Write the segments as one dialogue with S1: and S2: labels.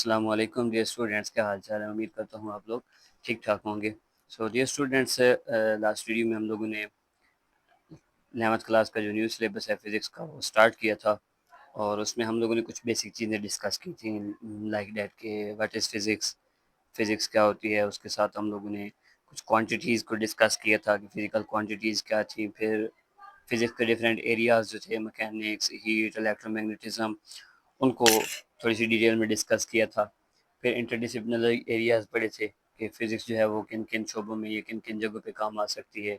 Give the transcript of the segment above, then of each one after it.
S1: अस्सलाम वालेकुम dear students, क्या हाल चाल है। उम्मीद करता हूँ आप लोग ठीक ठाक होंगे। So dear students, last video में हम लोगों ने 11th क्लास का जो न्यू सिलेबस है फिज़िक्स का वो स्टार्ट किया था और उसमें हम लोगों ने कुछ बेसिक चीज़ें डिस्कस की थी, लाइक डैट के व्हाट इज़ फ़िज़िक्स, फ़िज़िक्स क्या होती है। उसके साथ हम लोगों ने कुछ क्वांटिटीज़ को डिस्कस किया था कि फ़िज़िकल क्वांटिटीज़ क्या थी। फिर फ़िज़िक्स के डिफरेंट एरियाज़ जो थे, मैकेनिक्स, हीट, इलेक्ट्रोमैग्नेटिज़्म, उनको थोड़ी सी डिटेल में डिस्कस किया था। फिर इंटरडिसिप्लिनरी एरियाज़ पढ़े थे कि फ़िज़िक्स जो है वो किन किन शोबों में, ये किन किन जगहों पे काम आ सकती है।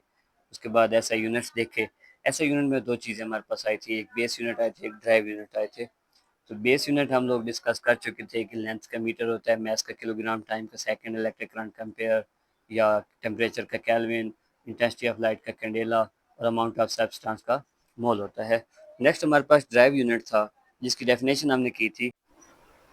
S1: उसके बाद ऐसा यूनिट्स देखे। ऐसा यूनिट में दो चीज़ें हमारे पास आई थी, एक बेस यूनिट आए थे, एक ड्राइव यूनिट आए थे। तो बेस यूनिट हम लोग डिस्कस कर चुके थे कि लेंथ का मीटर होता है, मास का किलोग्राम, टाइम का सेकंड, इलेक्ट्रिक करंट का एम्पेयर या टेम्परेचर का केल्विन, इंटेंसिटी ऑफ लाइट का कैंडेला और अमाउंट ऑफ सब्सटेंस का मोल होता है। नेक्स्ट हमारे पास ड्राइव यूनिट था जिसकी डेफिनेशन हमने की थी।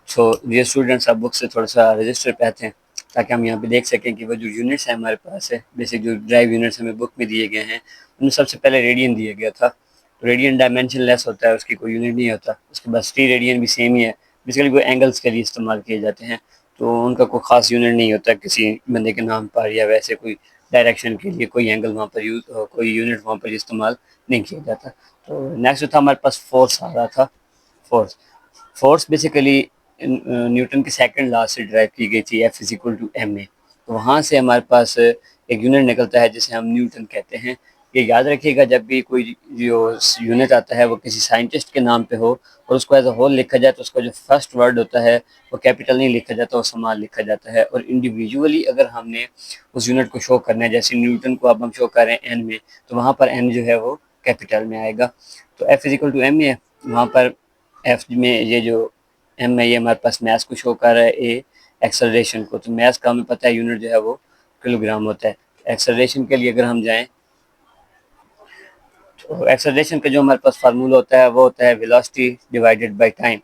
S1: सो ये स्टूडेंट्स आप बुक से थोड़ा सा रजिस्टर पे आते हैं ताकि हम यहाँ पे देख सकें कि वो जो यूनिट्स हैं हमारे पास है, बेसिक जो ड्राइव यूनिट्स हमें बुक में दिए गए हैं, उनमें सबसे पहले रेडियन दिया गया था। तो रेडियन डायमेंशन लेस होता है, उसकी कोई यूनिट नहीं होता। उसके बाद टी रेडियन भी सेम ही है, बेसिकली वो एंगल्स के लिए इस्तेमाल किए जाते हैं, तो उनका कोई ख़ास यूनिट नहीं होता किसी बंदे के नाम पर या वैसे कोई डायरेक्शन के लिए कोई एंगल वहाँ पर यूज, कोई यूनिट वहाँ पर इस्तेमाल नहीं किया जाता। तो नेक्स्ट जो था हमारे पास फोर्स आ रहा था। फोर्स फोर्स बेसिकली न्यूटन के सेकंड लॉ से ड्राइव की गई थी, F is equal to M A. तो वहाँ से हमारे पास एक यूनिट निकलता है जिसे हम न्यूटन कहते हैं। ये याद रखिएगा, जब भी कोई जो यूनिट आता है वो किसी साइंटिस्ट के नाम पे हो और उसको एज अ होल लिखा जाए तो उसका जो फर्स्ट वर्ड होता है वो कैपिटल नहीं लिखा जाता, वो स्मॉल लिखा जाता है। और इंडिविजुअली अगर हमने उस यूनिट को शो करना है, जैसे न्यूटन को अब हम शो कर रहे हैं एन में, तो वहाँ पर एन जो है वो कैपिटल में आएगा। तो F is equal to M A, वहाँ पर एफ में ये जो एम है ये हमारे पास मैथ को शो कर रहा है, ए एक्सेलरेशन को। तो मैथ का हमें पता है यूनिट जो है वो किलोग्राम होता है। एक्सेलरेशन के लिए अगर हम जाएं तो एक्सेलरेशन का जो हमारे पास फार्मूला होता है वो होता है वेलोसिटी डिवाइडेड बाय टाइम।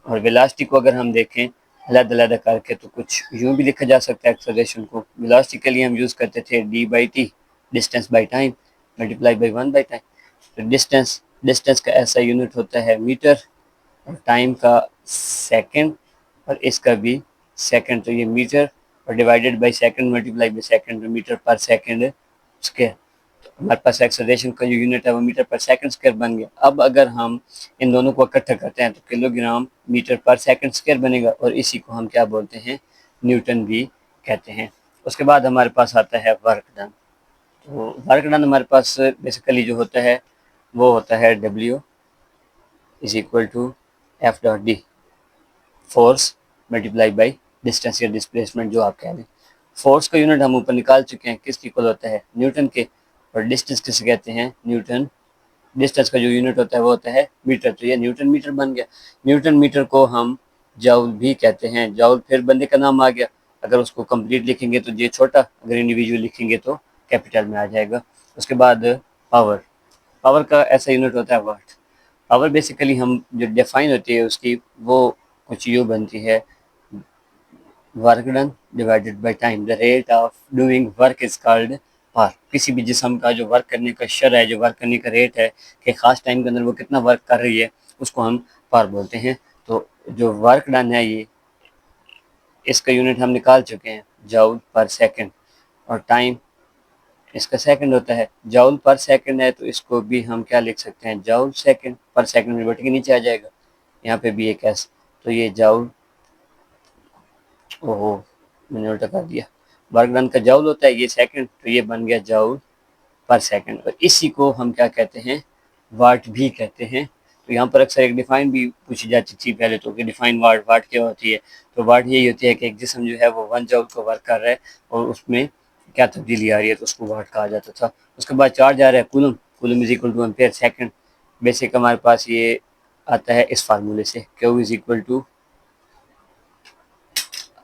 S1: और वेलोसिटी को अगर हम देखें अलग-अलग करके तो कुछ यूँ भी लिखा जा सकता है एक्सेलरेशन को। वेलोसिटी के लिए हम यूज़ करते थे D by T, distance by time, multiply by 1 by time. तो डिस्टेंस डिस्टेंस का ऐसा यूनिट होता है मीटर, और टाइम का सेकंड, और इसका भी सेकंड। तो ये मीटर और divided by second multiply by second, metre पर सेकंड स्क्वायर। हमारे पास एक्सेलरेशन का जो यूनिट है वो मीटर पर सेकंड स्क्वायर बन गया। अब अगर हम इन दोनों को इकट्ठा करते हैं तो किलोग्राम मीटर पर सेकंड स्क्वायर बनेगा, और इसी को हम क्या बोलते हैं, न्यूटन भी कहते हैं। उसके बाद हमारे पास आता है वर्क डन। तो वर्क डन हमारे पास बेसिकली जो होता है वो होता है W is equal to F dot D, force multiply by distance या डिस्प्लेसमेंट जो आप कह लें। फोर्स का यूनिट हम ऊपर निकाल चुके हैं, किसके इक्वल होता है, न्यूटन के। और डिस्टेंस किसे कहते हैं, न्यूटन। डिस्टेंस का जो यूनिट होता है वो होता है मीटर। तो ये न्यूटन मीटर बन गया। न्यूटन मीटर को हम जाउल भी कहते हैं। जाउल फिर बंदे का नाम आ गया। अगर उसको कंप्लीट लिखेंगे तो ये छोटा, अगर इंडिविजुअल लिखेंगे तो कैपिटल में आ जाएगा। उसके बाद पावर। पावर का ऐसा यूनिट होता है वाट। पावर बेसिकली हम जो डिफाइन होती है उसकी, वो कुछ यूँ बनती है, work done divided by time, the rate of doing work is called power. किसी भी जिसम का जो वर्क करने का शर है, जो वर्क करने का रेट है कि खास टाइम के अंदर वो कितना वर्क कर रही है, उसको हम पावर बोलते हैं। तो जो वर्क डन है ये, इसका यूनिट हम निकाल चुके हैं, जूल पर सेकंड। और टाइम इसका सेकंड होता है। जूल पर सेकंड है तो इसको भी हम क्या लिख सकते हैं, जूल सेकंड पर सेकंड में बट के नीचे आ जाएगा, यहाँ पे भी एक एस। तो ये जूल, ओहो मैंने उल्टा कर दिया, वर्क डन का जूल होता है, ये सेकंड, तो ये बन गया जूल पर सेकंड। और इसी को हम क्या कहते हैं, वाट भी कहते हैं। तो यहाँ पर अक्सर एक डिफाइन भी पूछी जाती थी पहले तो, कि डिफाइन वाट, वाट क्या होती है। तो वाट यही होती है कि एक जिस्म जो है वो 1 जूल को वर्क कर रहा है और उसमें क्या तब्दीली आ रही है, तो उसको वाट कहा जाता था। उसके बाद चार्ज आ रहा है coulomb, coulomb is equal to ampere second. Basic हमारे पास ये आता है इस फार्मूले से, Q is equal to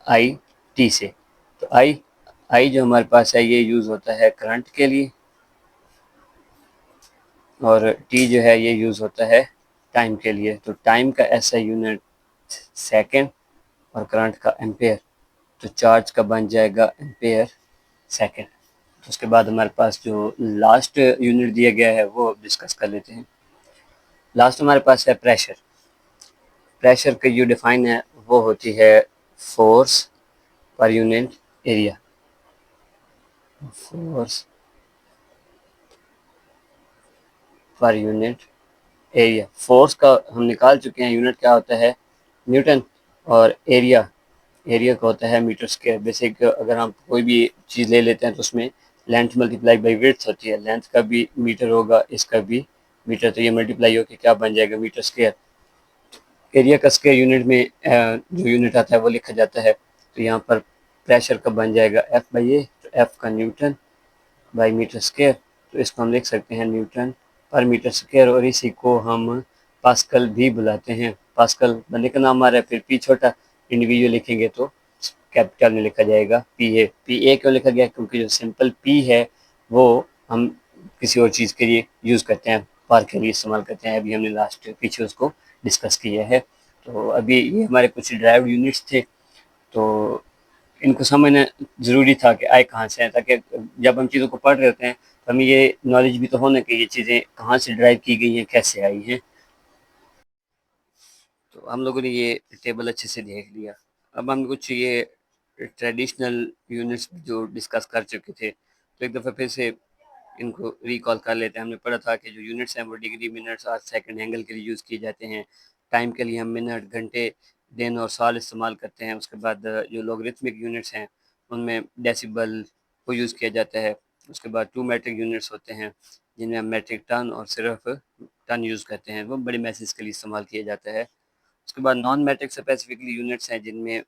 S1: I T से। तो आई आई जो हमारे पास है ये यूज़ होता है करंट के लिए, और टी जो है ये यूज़ होता है टाइम के लिए। तो टाइम का ऐसा यूनिट सेकंड और करंट का एम्पेयर, तो चार्ज का बन जाएगा एम्पेयर सेकंड। तो उसके बाद हमारे पास जो लास्ट यूनिट दिया गया है वो डिस्कस कर लेते हैं। लास्ट हमारे पास है प्रेशर। प्रेशर की जो डिफाइन है वो होती है force per unit area, force per unit area. Force का हम निकाल चुके हैं, यूनिट क्या होता है न्यूटन, और एरिया, एरिया का होता है मीटर स्क्वायर। बेसिक अगर हम कोई भी चीज़ ले लेते हैं तो उसमें लेंथ मल्टीप्लाई बाई विड्थ होती है, लेंथ का भी मीटर होगा, इसका भी मीटर, तो ये मल्टीप्लाई होकर क्या बन जाएगा मीटर स्क्वायर। एरिया का स्क्वायर यूनिट में जो यूनिट आता है वो लिखा जाता है, तो यहाँ पर प्रेशर का बन जाएगा एफ बाई ए, तो एफ का न्यूटन बाई मीटर स्क्वायर, तो इसको हम लिख सकते हैं न्यूटन पर मीटर स्क्वायर, और इसी को हम पास्कल भी बुलाते हैं। पास्कल बनने का नाम आ रहा है, फिर पी छोटा इंडिविजुअल लिखेंगे तो कैपिटल में लिखा जाएगा पी ए। पी ए क्यों लिखा गया, क्योंकि जो सिंपल पी है वो हम किसी और चीज़ के लिए यूज़ करते हैं, पार के लिए इस्तेमाल करते हैं। अभी हमने लास्ट पीछे उसको डिस्कस किया है। तो अभी ये हमारे कुछ ड्राइव यूनिट्स थे, तो इनको समझना ज़रूरी था कि आए कहाँ से हैं, ताकि जब हम चीज़ों को पढ़ रहे होते हैं तो हमें ये नॉलेज भी तो होना कि ये चीज़ें कहाँ से ड्राइव की गई हैं, कैसे आई हैं। तो हम लोगों ने ये टेबल अच्छे से देख लिया। अब हम कुछ ये ट्रेडिशनल यूनिट्स जो डिस्कस कर चुके थे, तो एक दफ़ा फिर से इनको रिकॉल कर लेते हैं। हमने पढ़ा था कि जो यूनिट्स हैं वो डिग्री, मिनट्स और सेकंड एंगल के लिए यूज़ किए जाते हैं। टाइम के लिए हम मिनट, घंटे, दिन और साल इस्तेमाल करते हैं। उसके बाद जो लॉगरिथमिक यूनिट्स हैं उनमें डेसिबल को यूज़ किया जाता है। उसके बाद टू मैट्रिक यूनिट्स होते हैं जिनमें हम मैट्रिक टन और सिर्फ टन यूज़ करते हैं, वो बड़े मैसेज के लिए इस्तेमाल किया जाता है। उसके बाद नॉन मैट्रिक स्पेसिफिकली यूनिट्स हैं जिनमें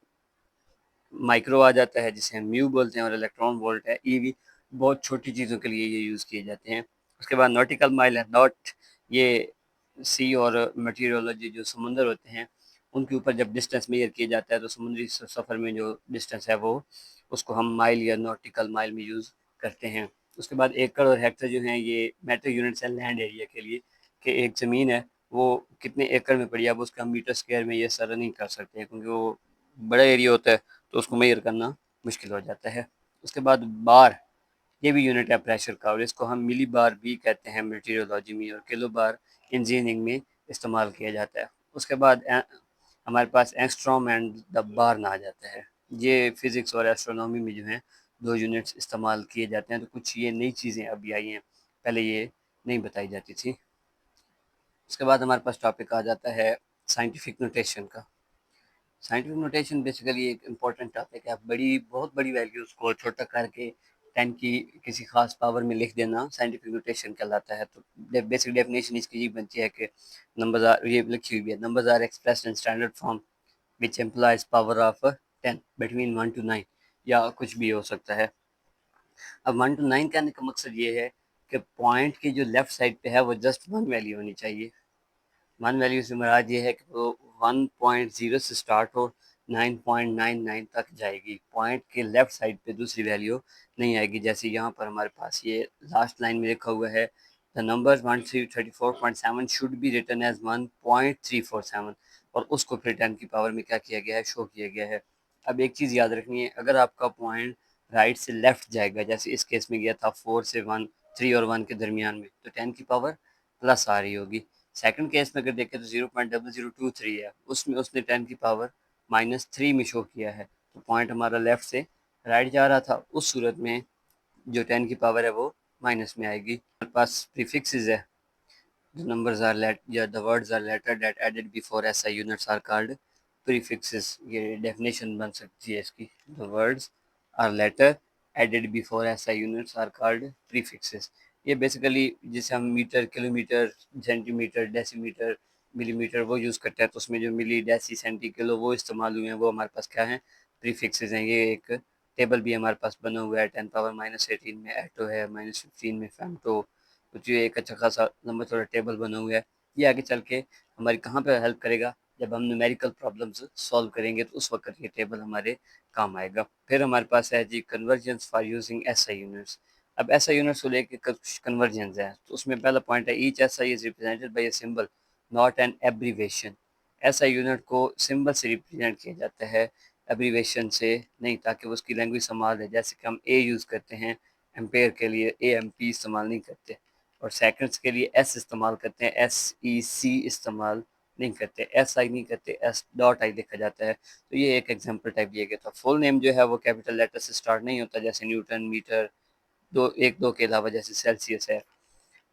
S1: माइक्रो आ जाता है, जिसे हम म्यू बोलते हैं, और इलेक्ट्रॉन वोल्ट है, ईवी, बहुत छोटी चीज़ों के लिए ये यूज़ किए जाते हैं। उसके बाद नॉटिकल माइल है, नॉट ये सी और मेटीरियोलॉजी जो समुंदर होते हैं उनके ऊपर जब डिस्टेंस मेजर किया जाता है तो समुद्री सफ़र में जो डिस्टेंस है वो उसको हम माइल या नॉटिकल माइल में यूज़ करते हैं। उसके बाद एकड़ और हेक्टर जो हैं ये मेट्रिक यूनिट्स हैं लैंड एरिया के लिए, कि एक ज़मीन है वो कितने एकड़ में पड़ी है, अब उसका हम मीटर स्क्वायर में ये सारा नहीं कर सकते हैं क्योंकि वो बड़ा एरिया होता है, तो उसको मेजर करना मुश्किल हो जाता है। उसके बाद बार, ये भी यूनिट है प्रेशर का, और इसको हम मिली बार भी कहते हैं मेटीरियोलॉजी में, और किलो बार इंजीनियरिंग में इस्तेमाल किया जाता है। उसके बाद हमारे पास एंगस्ट्रॉम एंड द बार्न आ जाता है। ये फिज़िक्स और एस्ट्रोनॉमी में जो है दो यूनिट्स इस्तेमाल किए जाते हैं। तो कुछ ये नई चीज़ें अभी आई हैं, पहले ये नहीं बताई जाती थी। उसके बाद हमारे पास टॉपिक आ जाता है साइंटिफिक नोटेशन का। साइंटिफिक नोटेशन बेसिकली एक इम्पॉर्टेंट टॉपिक है। बड़ी बहुत बड़ी वैल्यूज़ को छोटा करके 10 की किसी खास पावर में लिख देना साइंटिफिक नोटेशन कहलाता है। तो बेसिक डेफिनेशन इसकी ये बनती है कि नंबर्स आर, ये लिखी हुई है, numbers are expressed in standard form which employs power of 10 between 1 to 9, या कुछ भी हो सकता है। अब 1 to 9 कहने का मकसद ये है कि पॉइंट की जो लेफ्ट साइड पे है वो जस्ट वन वैल्यू होनी चाहिए। वन वैल्यू से मुराद ये है कि वो 1.0 से स्टार्ट हो, 9.99 तक जाएगी। पॉइंट के लेफ्ट साइड पे दूसरी वैल्यू नहीं आएगी। जैसे यहाँ पर हमारे पास ये लास्ट लाइन में लिखा हुआ है, the number 1334.7 should be written as 1.347, और उसको फिर 10 की पावर में क्या किया गया है, शो किया गया है। अब एक चीज़ याद रखनी है, अगर आपका पॉइंट राइट से लेफ्ट जाएगा, जैसे इस केस में गया था 4 से 1, 3 और 1 के दरमियान में, तो 10 की पावर प्लस आ रही होगी। सेकंड केस में अगर देखें तो 0.0023 है, उसमें उसने 10 की पावर -3 में शो किया है, तो पॉइंट हमारा लेफ्ट से राइट जा रहा था। उस सूरत में जो 10 की पावर है वो माइनस में आएगी। हमारे पास प्रीफिक्सेस है, the numbers are let या the words are letter that added before SI units are called prefixes। ये डेफिनेशन बन सकती है इसकी, the words are letter added before SI units are called prefixes। ये बेसिकली जैसे हम metre, kilometre, centimetre, decimetre, millimetre वो यूज़ करते हैं, तो उसमें जो मिली, डेसी, सेंटी, किलो वो इस्तेमाल हुए हैं, वो हमारे पास क्या है, प्रीफिक्सेस हैं। ये एक टेबल भी हमारे पास बना हुआ है, 10 पावर -18 में एटो है, -15 में फेमटो, कुछ ये एक अच्छा खासा लंबा चौड़ा टेबल बना हुआ है। ये आगे चल के हमारी कहाँ पे हेल्प करेगा, जब हम न्यूमेरिकल प्रॉब्लम्स सॉल्व करेंगे तो उस वक्त ये टेबल हमारे काम आएगा। फिर हमारे पास है जी convergence for using SI units. अब एसआई यूनिट्स को लेके कुछ कन्वर्जेंस है, तो उसमें पहला पॉइंट है, each SI is represented by a symbol not an abbreviation. SI unit को सिंबल से रिप्रेजेंट किया जाता है, एब्रीवेशन से नहीं, ताकि वो उसकी लैंग्वेज संभाल है। जैसे कि हम ए यूज़ करते हैं एम्पेयर के लिए, ए एम पी इस्तेमाल नहीं करते, और सेकंड्स के लिए एस इस्तेमाल करते हैं, एस ई सी इस्तेमाल नहीं करते, एस आई नहीं करते, एस डॉट आई लिखा जाता है। तो ये एक एग्जाम्पल टाइप दिया गया था। फुल नेम जो है वो कैपिटल लेटर से स्टार्ट नहीं होता, जैसे न्यूटन, मीटर, दो एक दो के अलावा जैसे सेल्सियस है।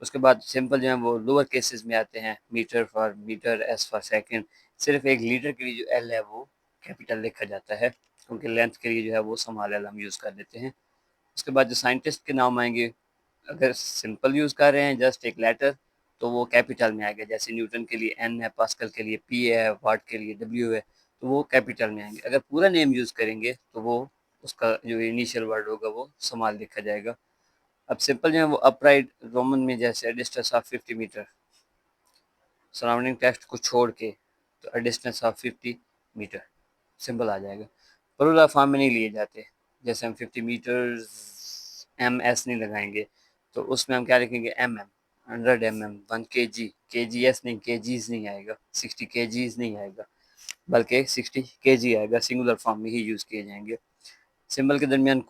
S1: उसके बाद सिंपल जो है वो लोअर केसेस में आते हैं, metre for metre, S for second. सिर्फ एक लीटर के लिए जो एल है वो कैपिटल लिखा जाता है, क्योंकि लेंथ के लिए जो है वो स्मॉल एल हम यूज़ कर लेते हैं। उसके बाद जो साइंटिस्ट के नाम आएंगे, अगर सिंपल यूज़ कर रहे हैं जस्ट एक लेटर, तो वो कैपिटल में आएगा। जैसे न्यूटन के लिए एन है, पास्कल के लिए पी है, वाट के लिए डब्ल्यू है, तो वो कैपिटल में आएंगे। अगर पूरा नेम यूज़ करेंगे तो वो उसका जो इनिशियल वर्ड होगा वो स्मॉल लिखा जाएगा। अब सिंपल जो है वो अपराइट रोमन में जैसे distance of 50 metre, surrounding text को छोड़ के, तो डिस्टेंस ऑफ 50 मीटर सिंपल आ जाएगा। प्लूरल फॉर्म में नहीं लिए जाते, जैसे हम 50 मीटर्स एम एस नहीं लगाएंगे, तो उसमें हम क्या लिखेंगे, एम एम, 100 mm, 1 kg, के जी एस नहीं, के जीज नहीं आएगा, 60 kgs नहीं आएगा, बल्कि 60 kg आएगा। सिंगुलर फॉर्म में ही यूज़ किए जाएंगे। सिंबल के दरमियान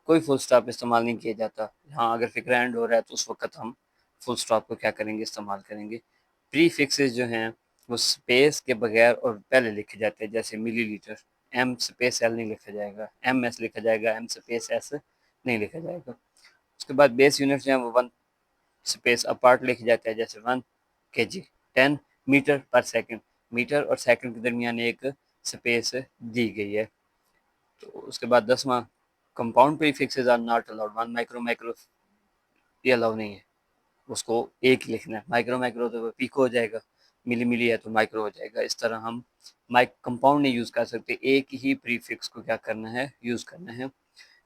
S1: कोई फुल स्टॉप इस्तेमाल नहीं किया जाता। हाँ, अगर फिक्र हो रहा है तो उस वक्त हम फुल स्टॉप को क्या करेंगे, इस्तेमाल करेंगे। प्री फिक्सेस जो हैं वो स्पेस के बगैर और पहले लिखे जाते हैं, जैसे मिलीलीटर, एम स्पेस एल नहीं लिखा जाएगा, एम एस लिखा जाएगा, एम स्पेस एस नहीं लिखा जाएगा। उसके बाद बेस यूनिट जो है वो 1 स्पेस अपार्ट लिखे जाते हैं, जैसे 1 kg, 10 मीटर पर सेकंड। मीटर और सेकंड के दरमियान एक स्पेस दी गई है। तो उसके बाद 10वां, compound prefixes are not allowed. 1 micro ये अलाउ नहीं है, उसको एक ही लिखना है। माइक्रो माइक्रो तो पिको हो जाएगा, मिली मिली है तो माइक्रो हो जाएगा। इस तरह हम माइक कंपाउंड नहीं यूज़ कर सकते, एक ही प्रीफिक्स को क्या करना है, यूज़ करना है।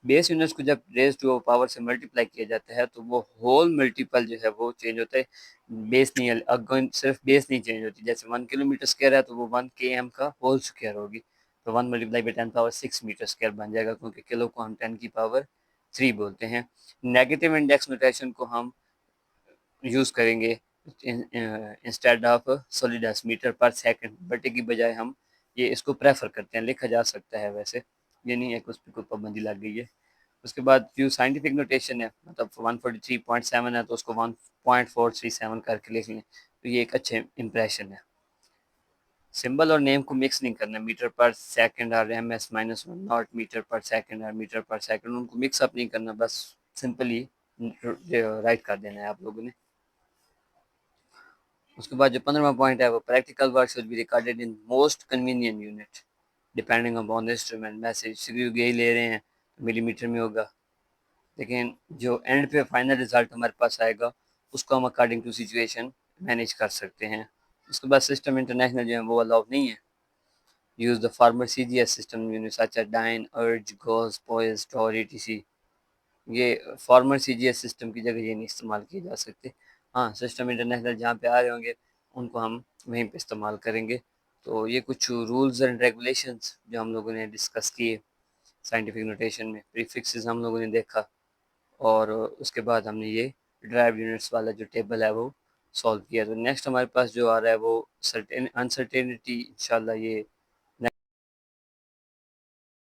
S1: बेस यूनिट्स को जब रेज टू पावर से मल्टीप्लाई किया जाता है तो वो होल मल्टीपल जो है वो चेंज होता है। बेस नहीं है, अगर सिर्फ बेस नहीं चेंज होती। जैसे 1 किलोमीटर स्क्वायर है तो वो 1 km का होल स्क्वायर होगी, तो 1 × 10⁻6 मीटर स्क्वायर बन जाएगा, क्योंकि किलो को हम 10⁻³ बोलते हैं। नेगेटिव इंडेक्स नोटेशन को हम यूज़ करेंगे इंस्टेड ऑफ सोलिडस मीटर पर सेकंड, बटे की बजाय हम ये इसको प्रेफर करते हैं। लिखा जा सकता है वैसे, ये नहीं है कि उस पर कोई पाबंदी लग गई है। उसके बाद जो साइंटिफिक नोटेशन है, मतलब 143.7 है तो उसको 1.437 करके लिख लें, तो ये एक अच्छे इंप्रेशन है। सिंबल और नेम को मिक्स नहीं करना, मीटर पर सेकंड और ms-1, नॉट मीटर पर सेकंड और मीटर पर सेकंड, उनको मिक्स अप नहीं करना, बस सिंपली राइट कर देना है आप लोगों ने। उसके बाद जो 15वां पॉइंट है वो practical work should be recorded in most convenient unit depending upon the instrument. Message CPU यही ले रहे हैं तो मिलीमीटर में होगा, लेकिन जो एंड पे फाइनल रिजल्ट हमारे पास आएगा उसको हम अकॉर्डिंग टू सिचुएशन मैनेज कर सकते हैं। उसके बाद सिस्टम इंटरनेशनल जो है वो अलाउ नहीं है। Use the former CGS system unit such as dyne, erg, gauss, poise, stokes, etc। ये फॉर्मर CGS सिस्टम की जगह ये नहीं इस्तेमाल किए जा सकते। हाँ, सिस्टम इंटरनेशनल जहाँ पे आ रहे होंगे उनको हम वहीं पे इस्तेमाल करेंगे। तो ये कुछ रूल्स एंड रेगुलेशंस जो हम लोगों ने डिस्कस किए साइंटिफिक नोटेशन में। प्रीफिक्सेस हम लोगों ने देखा, और उसके बाद हमने ये ड्राइव यूनिट्स वाला जो टेबल है वो सॉल्व किया। तो नेक्स्ट हमारे पास जो आ रहा है वो सर्टेन अनसर्टेनिटी, इंशाल्लाह ये